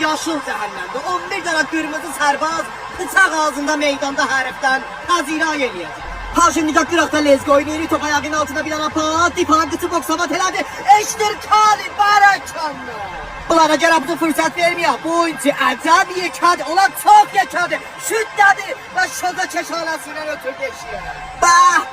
yaşıl cəhənnəmdə 11 dənə qırmızı sərbaz bıçaq ağzında meydanda hərfdən hazira eləyəcək. Ha şimdi qıraqda lezgo oynayır, top ayağının altında bir dənə pat, dipan qıçı boksamat elədi. Eşdir kali barakanlı. Bunlara görə bu fürsət vermiyor. Bu oyuncu əcəb yekədir, onlar çox yekədir. Şüddədir və şoka çeşaləsiyle ötürdü eşiyə. Bah.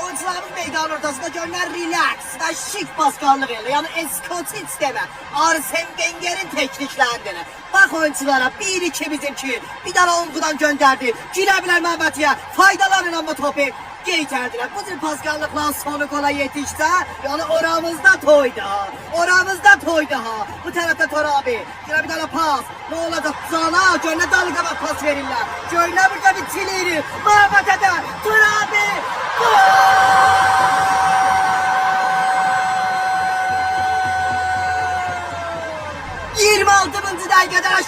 Oyuncuların meydan ortasında görünən relax və şik basqanlıq elə. Yəni Eskoçic demə, Arsene Wenger'in teknikləridir. Bax oyunculara 1-2 bizimki bir dənə onqudan göndərdi. Girə bilər Məmmədiyə, faydalanın amma topu. Geçerdiler. Bu tür paskallıkla sonu kola yetişse, yani oramızda toydu ha. Bu tarafta Tor abi. Yine bir tane pas. Ne olacak sana? Gönle dalga bak pas verirler. Gönle burada bir çileri. Mahvet eder. Tor abi. Gol! 26. dakikada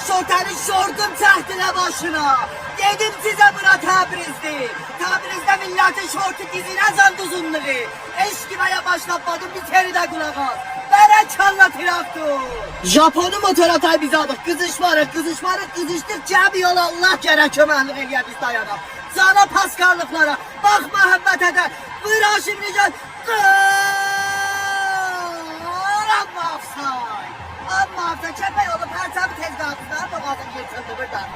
şortun tahtına başına. Dedim size buna Təbriz'di. Təbriz'de milletin şortu dizine zanduzunluğu. Eşkimaya başlatmadım bir kere de kulak al. Berekanla traktör. Japonu motor atay bize aldık. Kızıştık cebi yola Allah gerek kömenlik eləyər biz dayanaq. Sana paskarlıklara. Bak Məhəmməd eder. Buyur şimdi can. Amma çəpə yolu pərçəmi tezgahımızdan babasını yırtıldı buradan.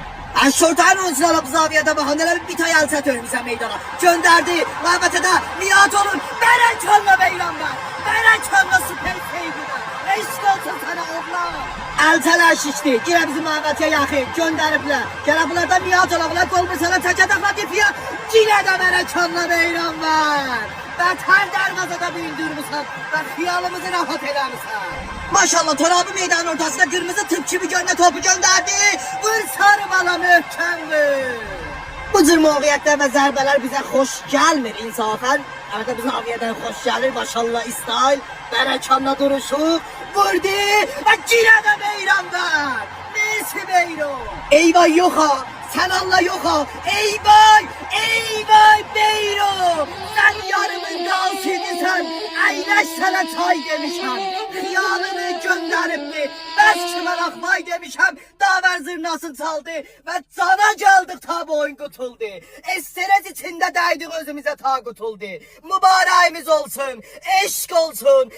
Şortayın oyuncularla bu zaviyada baxan elə bir tay əlçət önümüzə meydana. Göndərdi, Məhəmmətə də Nihat olun. Bərəkanla Beyranlar. Bərəkanla süper sevgiler. Eşq olsun sana oğlan. Əlçələr şişdi. Girə bizim Məhəmmətə yaxın. Göndəriblər. Gələ bunlardan Nihat olablar. Qolmur sana çəkədəqlə depiyə. Girə də Bərəkanla Beyranlar. Ben her darvazada büyündürmüşsün. Ben xiyalımızı rahat eləmişsin. Maşallah Tor abi meydan ortasında kırmızı tıp gibi gönle topu gönderdi. Vur sarı bala möhkəmdir. Bu cür muviyetler ve zərbələr bize hoş gelmir insafen. Evet bizim aviyeden hoş gelir. Maşallah İsrail. Bərəkanla duruşu. Vurdu. Ve girə də Beyranlar. Messi Beyro. Eyvay yok ha. Sen Allah yok ha. Eyvay Beyro. Sen yarımın kalsıydı sen. Eyleş sana çay demişəm. Xiyalını gönderipti. Bəs kimə axmay demişəm. Daver zırnasını çaldı. Ve cana geldik ta boyun qutuldu. Esterez içinde dəydik özümüze ta qutuldu. Mübarəyimiz olsun. Eşq olsun.